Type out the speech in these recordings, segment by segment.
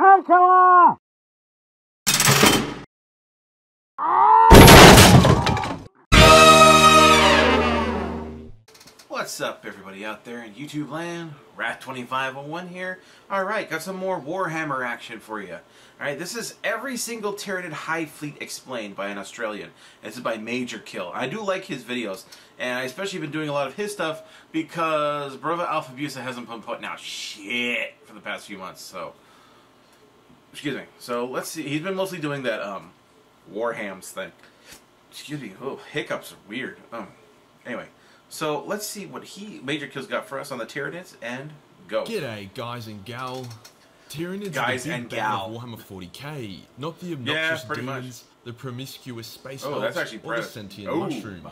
What's up, everybody out there in YouTube land? Rat2501 here. Alright, got some more Warhammer action for you. Alright, this is every single Tyranid Highfleet explained by an Australian. This is by Major Kill. I do like his videos, and I especially been doing a lot of his stuff because Brother Alpha Busa hasn't been putting out shit for the past few months, so... Excuse me. So, let's see. He's been mostly doing that, Warhams thing. Excuse me. Oh, hiccups are weird. Anyway. So, let's see what Major Kill's got for us on the Tyranids, and go. G'day, guys and gal. Tyranids guys are the and big gal. band of Warhammer 40k, not the obnoxious demons, the promiscuous space elves, or the sentient mushrooms.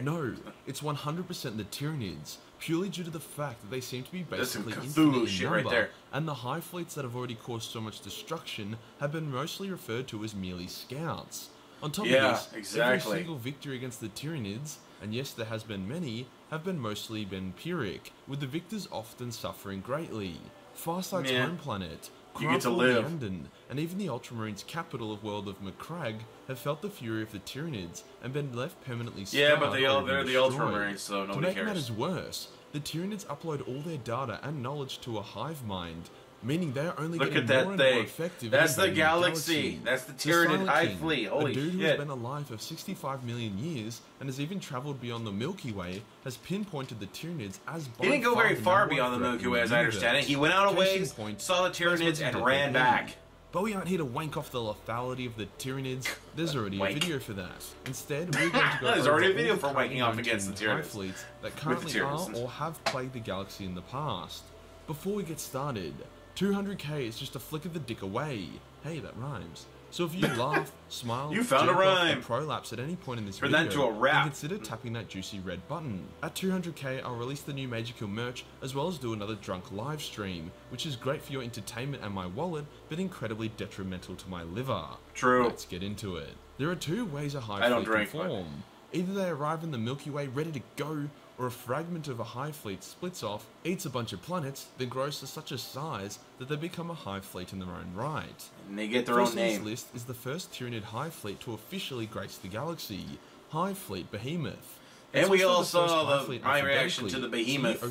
No, it's 100% the Tyranids, purely due to the fact that they seem to be basically infinite in number, right, and the high fleets that have already caused so much destruction have been mostly referred to as merely scouts. On top of this, every single victory against the Tyranids, and yes, there has been many, have mostly been Pyrrhic, with the victors often suffering greatly. Farsight's home planet, London, and even the Ultramarines' capital of world of Macragge have felt the fury of the Tyranids and been left permanently scarred. Yeah, but they're the Ultramarines, so nobody cares. To make matters worse, the Tyranids upload all their data and knowledge to a hive mind, meaning they are only getting more and more effective. That's the galaxy. That's the Tyranid Highfleet. Holy shit. A dude who has been alive for 65 million years and has even travelled beyond the Milky Way has pinpointed the Tyranids as by He didn't go very far beyond the Milky Way, as I understand it. He went out a ways, saw the Tyranids, and ran back. But we aren't here to wank off the lethality of the Tyranids. There's already a video for that. Instead, we're going to go There's already a video for wanking off against the Tyranids. Fleets that currently are or have plagued the galaxy in the past. Before we get started, 200k is just a flick of the dick away. Hey, that rhymes. So if you laugh, smile, you found a rhyme, or prolapse at any point in this video, then consider tapping tapping that juicy red button. At 200k, I'll release the new Major Kill merch, as well as do another drunk live stream, which is great for your entertainment and my wallet, but incredibly detrimental to my liver. True. Let's get into it. There are two ways a Hive fleet can form. Either they arrive in the Milky Way ready to go, or a fragment of a hive fleet splits off, eats a bunch of planets, then grows to such a size that they become a hive fleet in their own right. And they get their own name. On this list is the first Tyranid hive fleet to officially grace the galaxy, Highfleet Behemoth. And we all saw my reaction to the Behemoth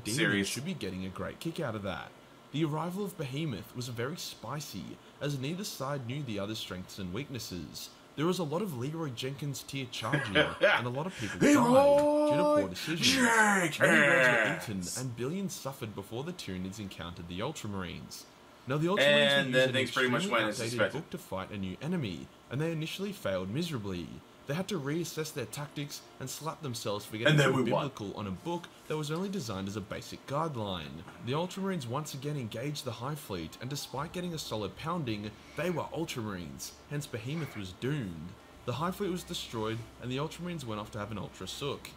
series. Should be getting a great kick out of that. The arrival of Behemoth was very spicy, as neither side knew the other's strengths and weaknesses. There was a lot of Leroy Jenkins tier charging, and a lot of people died due to poor decisions. Many worlds were eaten, and billions suffered before the Tyranids encountered the Ultramarines. Now the Ultramarines were using an extremely outdated book to fight a new enemy, and they initially failed miserably. They had to reassess their tactics and slap themselves for getting too biblical on a book that was only designed as a basic guideline. The Ultramarines once again engaged the Hive Fleet, and despite getting a solid pounding, they were Ultramarines, hence Behemoth was doomed. The Hive Fleet was destroyed, and the Ultramarines went off to have an Ultra Sook.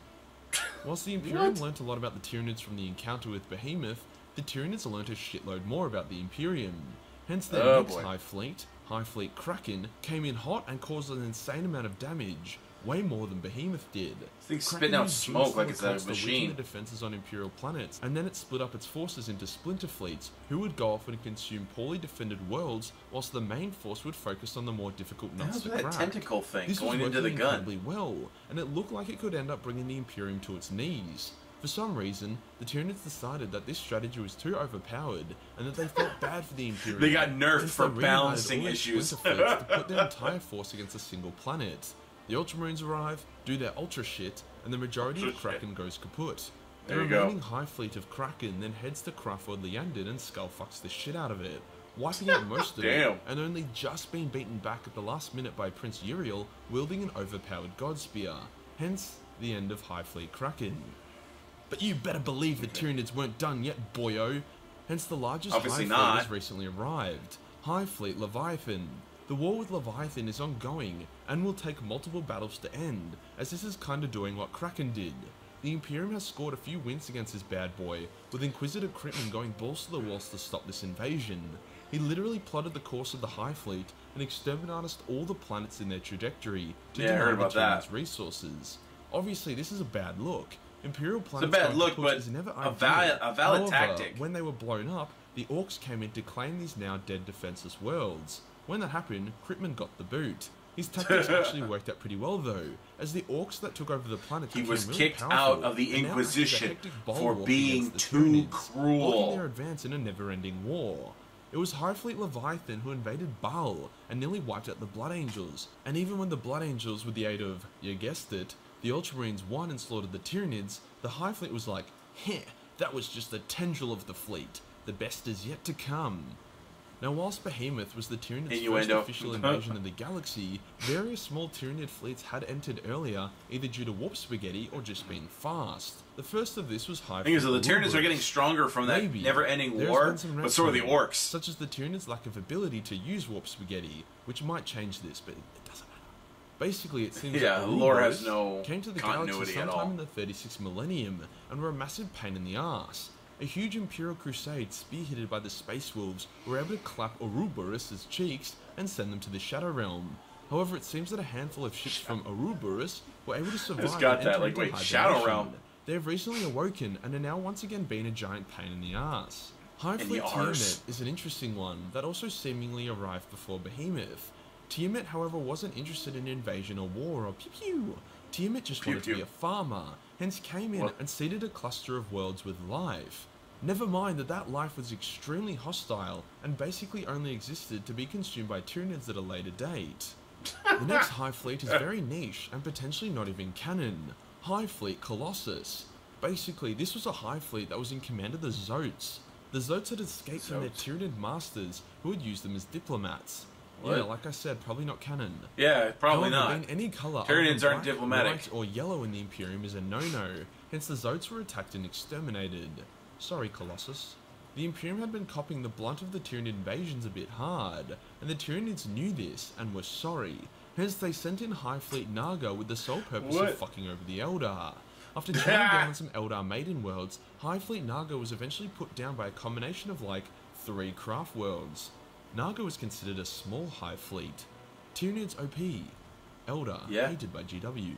Whilst the Imperium learnt a lot about the Tyranids from the encounter with Behemoth, the Tyranids learnt a shitload more about the Imperium. Hence their next Hive Fleet, Highfleet Kraken, came in hot and caused an insane amount of damage, way more than Behemoth did. This thing's spitting out smoke like it's a machine. The defenses on Imperial planets, and then it split up its forces into splinter fleets, who would go off and consume poorly defended worlds, whilst the main force would focus on the more difficult nuts to crack. That tentacle thing this going was into the gun. Incredibly well, and it looked like it could end up bringing the Imperium to its knees. For some reason, the Tyranids decided that this strategy was too overpowered, and that they felt bad for the Imperium. They got nerfed for balancing issues. To put their entire force against a single planet. The Ultramarines arrive, do their ultra shit, and the majority of Kraken goes kaput. The remaining Hive Fleet of Kraken then heads to Crawford Leandid and skullfucks the shit out of it, wiping out most of it, and only just being beaten back at the last minute by Prince Uriel wielding an overpowered Godspear. Hence, the end of Highfleet Kraken. But you better believe the Tyranids weren't done yet, boyo. Hence the largest Hive Fleet has recently arrived, Highfleet Leviathan. The war with Leviathan is ongoing, and will take multiple battles to end, as this is kinda doing what Kraken did. The Imperium has scored a few wins against this bad boy, with Inquisitor Critman going balls to the walls to stop this invasion. He literally plotted the course of the Hive Fleet and exterminated all the planets in their trajectory to deny the Tyranids' resources. Obviously, this is a bad look. Imperial planets it's a bad look, but never a valid tactic. When they were blown up, the orcs came in to claim these now dead defenseless worlds. When that happened, Cryptman got the boot. His tactics actually worked out pretty well though, as the orcs that took over the planet he became was really kicked powerful, out of the and now acted as a Inquisition hectic for bulwark being against the too Tyranids, cruel. blocking their advance in a never-ending war. It was Highfleet Leviathan who invaded Baal and nearly wiped out the Blood Angels, and even when the Blood Angels, with the aid of, you guessed it, the Ultramarines won and slaughtered the Tyranids, the Highfleet was like, heh, that was just the tendril of the fleet. The best is yet to come. Now, whilst Behemoth was the Tyranids' first official invasion of the galaxy, various small Tyranid fleets had entered earlier, either due to warp spaghetti or just being fast. The first of this was Hive. The thing is, the Tyranids are getting stronger from that never-ending war, but so are the orcs. Such as the Tyranids' lack of ability to use warp spaghetti, which might change this, but it doesn't matter. Basically, it seems that the lore has no came to the continuity galaxy at all. sometime in the 36th millennium and were a massive pain in the ass. A huge Imperial crusade spearheaded by the Space Wolves were able to clap Ouroboros' cheeks and send them to the Shadow Realm. However, it seems that a handful of ships from Ouroboros were able to survive and enter into hibernation. Shadow Realm. They have recently awoken and are now once again being a giant pain in the ass. Highfleet Tiamat is an interesting one that also seemingly arrived before Behemoth. Tiamat, however, wasn't interested in invasion or war or pew-pew. Tiamat just wanted to be a farmer, hence came in and seeded a cluster of worlds with life. Never mind that life was extremely hostile and basically only existed to be consumed by Tyranids at a later date. The next Hive Fleet is very niche and potentially not even canon. Highfleet Colossus. Basically, this was a Hive Fleet that was in command of the Zotes. The Zotes had escaped from their Tyranid masters who had used them as diplomats. What? Yeah, like I said, probably not canon. Yeah, probably However, not. being any color Tyranids other aren't than black, diplomatic. white, or yellow in the Imperium is a no-no. Hence the Zotes were attacked and exterminated. Sorry, Colossus. The Imperium had been copying the blunt of the Tyranid invasions a bit hard, and the Tyranids knew this and were sorry. Hence they sent in Highfleet Naga with the sole purpose of fucking over the Eldar. After chewing down some Eldar maiden worlds, Highfleet Naga was eventually put down by a combination of like 3 craft worlds. Naga was considered a small Hive Fleet. Tyranids OP. Eldar, hated by GW.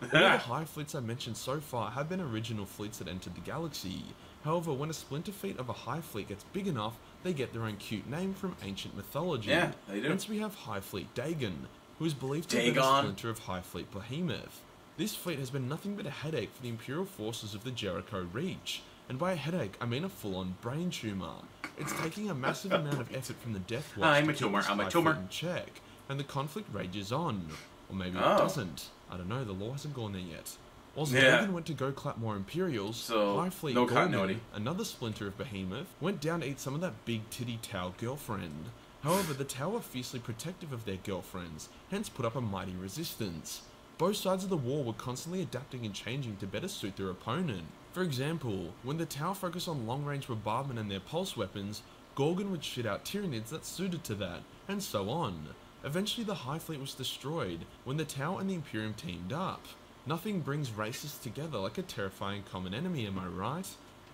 All the Hive Fleets I mentioned so far have been original fleets that entered the galaxy. However, when a splinter fleet of a Hive Fleet gets big enough, they get their own cute name from ancient mythology. Yeah, they do. Hence we have Highfleet Dagon, who is believed to be a splinter of Highfleet Behemoth. This fleet has been nothing but a headache for the Imperial forces of the Jericho Reach. And by a headache, I mean a full-on brain tumour. It's taking a massive amount of effort from the Death Watch to keep this Hive Fleet in check, and the conflict rages on. Or maybe it doesn't. I don't know, the law hasn't gone there yet. Whilst Dagon went to go clap more Imperials, Highfleet Gorgon, another splinter of Behemoth, went down to eat some of that big titty Tau girlfriend. However, the Tau were fiercely protective of their girlfriends, hence put up a mighty resistance. Both sides of the war were constantly adapting and changing to better suit their opponent. For example, when the Tau focused on long-range bombardment and their pulse weapons, Gorgon would shit out Tyranids that suited to that, and so on. Eventually the Hive Fleet was destroyed when the Tau and the Imperium teamed up. Nothing brings races together like a terrifying common enemy, am I right?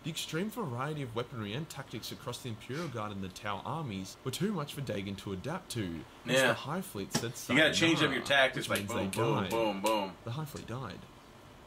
The extreme variety of weaponry and tactics across the Imperial Guard and the Tau armies were too much for Dagon to adapt to. The Hive Fleet said you gotta change up your tactics, like boom, boom, boom, boom. The Hive Fleet died.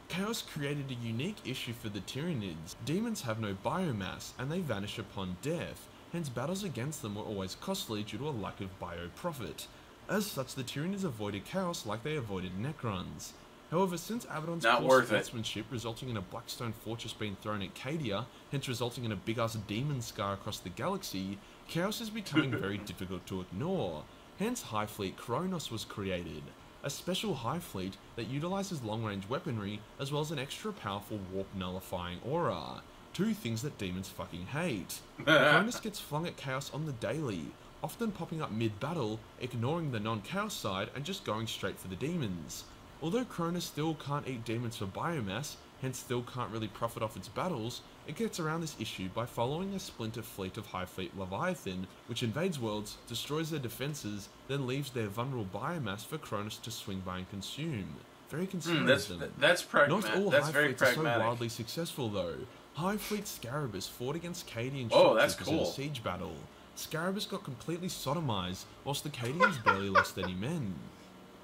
Chaos created a unique issue for the Tyranids. Demons have no biomass, and they vanish upon death, hence battles against them were always costly due to a lack of bio-profit. As such, the Tyranids avoided chaos like they avoided Necrons. However, since Abaddon's poor sportsmanship resulting in a Blackstone fortress being thrown at Cadia, hence resulting in a big-ass demon scar across the galaxy, chaos is becoming very difficult to ignore. Hence Hive Fleet Kronos was created, a special Hive Fleet that utilizes long-range weaponry as well as an extra powerful warp-nullifying aura. 2 things that demons fucking hate. Kronos gets flung at chaos on the daily, often popping up mid-battle, ignoring the non-chaos side and just going straight for the demons. Although Kronos still can't eat demons for biomass, hence still can't really profit off its battles, it gets around this issue by following a splinter fleet of Highfleet Leviathan, which invades worlds, destroys their defences, then leaves their vulnerable biomass for Kronos to swing by and consume. Very consumerism. That's pragmatic. Not all that's Hive very Fleets pragmatic. are so wildly successful though. Highfleet Scarabus fought against Cadian that's in a siege battle. Scarabus got completely sodomized, whilst the Cadians barely lost any men.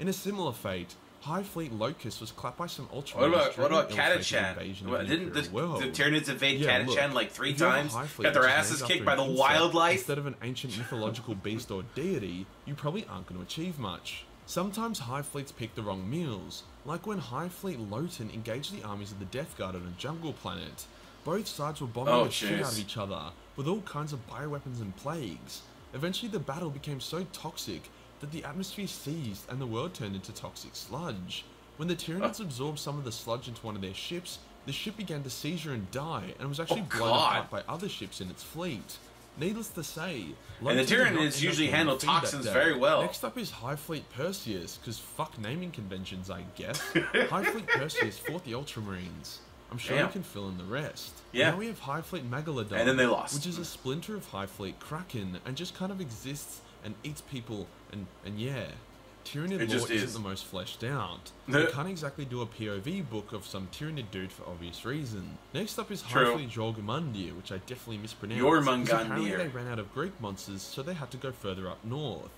In a similar fate, Highfleet Locust was clapped by some ultramarines. What about during the Catachan? invasion of the Didn't the Imperial world. Tyranids invade Yeah, Catachan look, like 3 if you have a times? Highfleet Got their which is asses named kicked after by an the insect wildlife? instead of an ancient mythological beast or deity, you probably aren't going to achieve much. Sometimes Highfleets pick the wrong meals, like when Highfleet Loten engaged the armies of the Death Guard on a jungle planet. Both sides were bombing the shit out of each other, with all kinds of bioweapons and plagues. Eventually the battle became so toxic that the atmosphere seized and the world turned into toxic sludge. When the Tyranids absorbed some of the sludge into one of their ships, the ship began to seizure and die, and was actually blown apart by other ships in its fleet. Needless to say, and the Tyranids usually handle toxins very well. Next up is Highfleet Perseus, because fuck naming conventions, I guess. Highfleet Perseus fought the Ultramarines. I'm sure you can fill in the rest. Yeah. Now we have Highfleet Megalodon, and then they lost, which is a splinter of Highfleet Kraken, and just kind of exists and eats people, and yeah. Tyranid lore isn't the most fleshed out. You can't exactly do a POV book of some Tyranid dude for obvious reason. Next up is Highfleet Jormundir, which I definitely mispronounced. Apparently they ran out of Greek monsters, so they had to go further up north.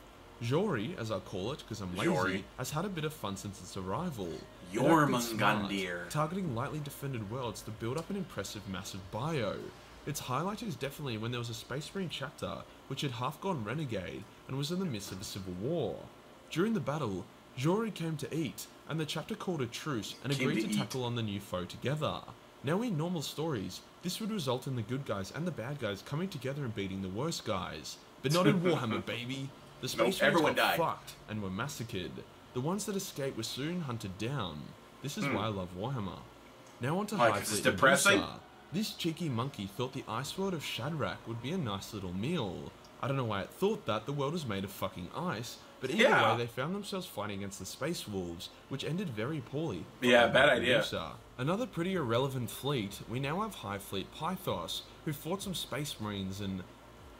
Jori, as I call it, because I'm lazy, has had a bit of fun since its arrival. Jormundir. Targeting lightly defended worlds to build up an impressive massive bio. Its highlight is definitely when there was a Space Marine chapter, which had half gone renegade, and was in the midst of a civil war. During the battle, Jori came to eat, and the chapter called a truce and agreed to tackle on the new foe together. Now in normal stories, this would result in the good guys and the bad guys coming together and beating the worst guys. But not in Warhammer, baby! The Space Marines got fucked and were massacred. The ones that escaped were soon hunted down. This is why I love Warhammer. Now on to Highfleet Medusa. This cheeky monkey thought the ice world of Shadrach would be a nice little meal. I don't know why it thought that, the world was made of fucking ice, but either way they found themselves fighting against the Space Wolves, which ended very poolly. Yeah, bad idea. Another pretty irrelevant fleet, we now have Highfleet Pythos, who fought some Space Marines and...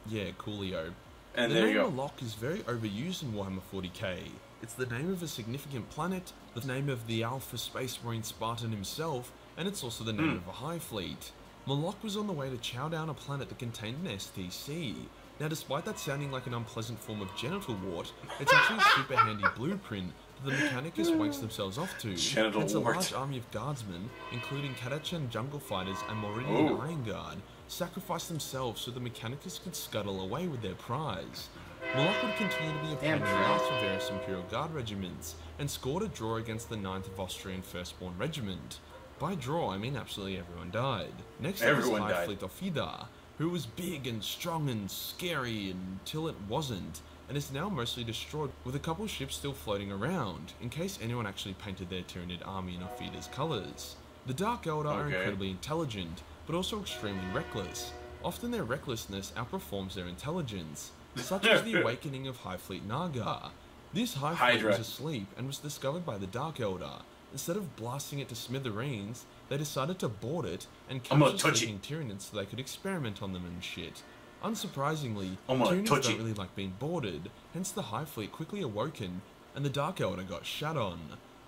yeah, coolio. And the name Moloch is very overused in Warhammer 40k. It's the name of a significant planet, the name of the Alpha Space Marine Spartan himself, and it's also the name of a Hive fleet. Moloch was on the way to chow down a planet that contained an STC. Now, despite that sounding like an unpleasant form of genital wart, it's actually a super handy blueprint that the Mechanicus wakes themselves off to. It's a large army of guardsmen, including Catachan jungle fighters and Moridian Iron Guard, sacrificed themselves so the Mechanicus could scuttle away with their prize. Moloch would continue to be a pain in the ass for various Imperial Guard regiments, and scored a draw against the 9th of Austrian Firstborn Regiment. By draw, I mean absolutely everyone died. Next up is Highfleet Ophida, who was big and strong and scary until it wasn't, and is now mostly destroyed, with a couple ships still floating around, in case anyone actually painted their Tyranid army in Ophida's colours. The Dark Eldar are incredibly intelligent, but also extremely reckless. Often their recklessness outperforms their intelligence, such as the awakening of Highfleet Naga. This Highfleet was asleep and was discovered by the Dark Eldar. Instead of blasting it to smithereens, they decided to board it and capture sleeping Tyranids so they could experiment on them and shit. Unsurprisingly, Tyranids don't really like being boarded, hence the Highfleet quickly awoken and the Dark Eldar got shat on.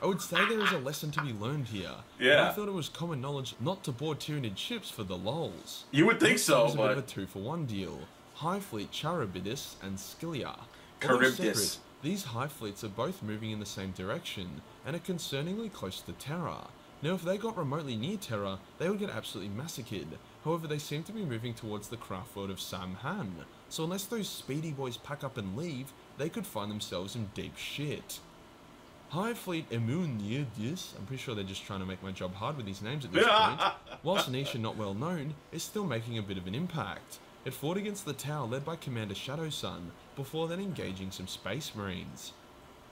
I would say there is a lesson to be learned here. I thought it was common knowledge not to board Tyranid ships for the lols. You would think so, but... it was a bit of a 2-for-1 deal. Highfleet Charybdis and Scylla. Charybdis. These Hive fleets are both moving in the same direction, and are concerningly close to Terra. Now if they got remotely near Terra, they would get absolutely massacred. However, they seem to be moving towards the craft world of Samhan, so unless those speedy boys pack up and leave, they could find themselves in deep shit. Highfleet Emunidis, I'm pretty sure they're just trying to make my job hard with these names at this point, whilst niche and not well known, is still making a bit of an impact. It fought against the Tau led by Commander Shadowsun, before then engaging some Space Marines.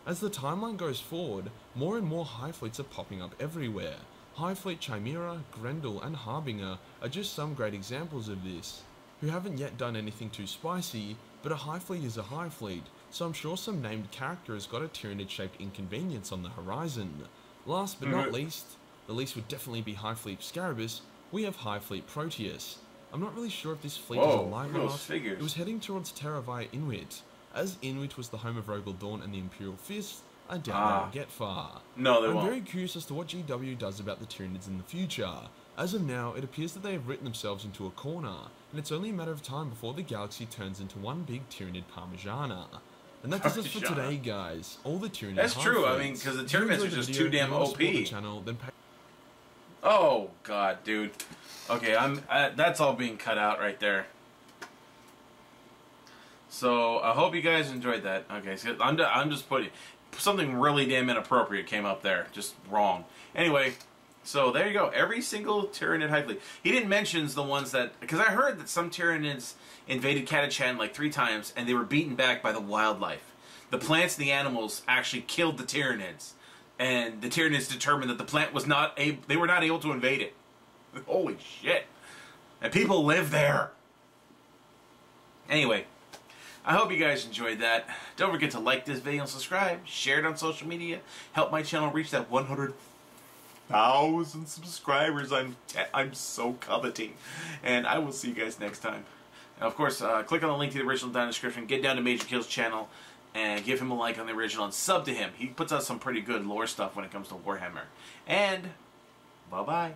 As the timeline goes forward, more and more Hive fleets are popping up everywhere. Highfleet Chimera, Grendel and Harbinger are just some great examples of this, who haven't yet done anything too spicy, but a Hive fleet is a Hive fleet, so I'm sure some named character has got a Tyranid-shaped inconvenience on the horizon. Last but not least, the least would definitely be Highfleet Scarabus, we have Highfleet Proteus. I'm not really sure if this fleet is alive or not. It was heading towards Terra via Inuit. As Inuit was the home of Rogel Dawn and the Imperial Fist, I doubt they'll get far. No, they won't. I'm very curious as to what GW does about the Tyranids in the future. As of now, it appears that they have written themselves into a corner, and it's only a matter of time before the galaxy turns into one big Tyranid Parmigiana. And that does it for today, guys. All the Tyranid. That's true. I mean, because the Tyranids are just too damn OP. Oh god, dude. Okay, that's all being cut out right there. So I hope you guys enjoyed that. Okay, so I'm just putting something really damn inappropriate came up there, just wrong. Anyway, so there you go. Every single Tyranid Highfleet. He didn't mention the ones that, because I heard that some Tyranids invaded Catachan like 3 times and they were beaten back by the wildlife. The plants and the animals actually killed the Tyranids, and the Tyranids determined that the plant was they were not able to invade it. Holy shit! And people live there. Anyway, I hope you guys enjoyed that. Don't forget to like this video and subscribe. Share it on social media. Help my channel reach that 100,000 subscribers I'm so coveting. And I will see you guys next time. And of course, click on the link to the original down in the description. Get down to Major Kill's channel and give him a like on the original and sub to him. He puts out some pretty good lore stuff when it comes to Warhammer. And bye-bye.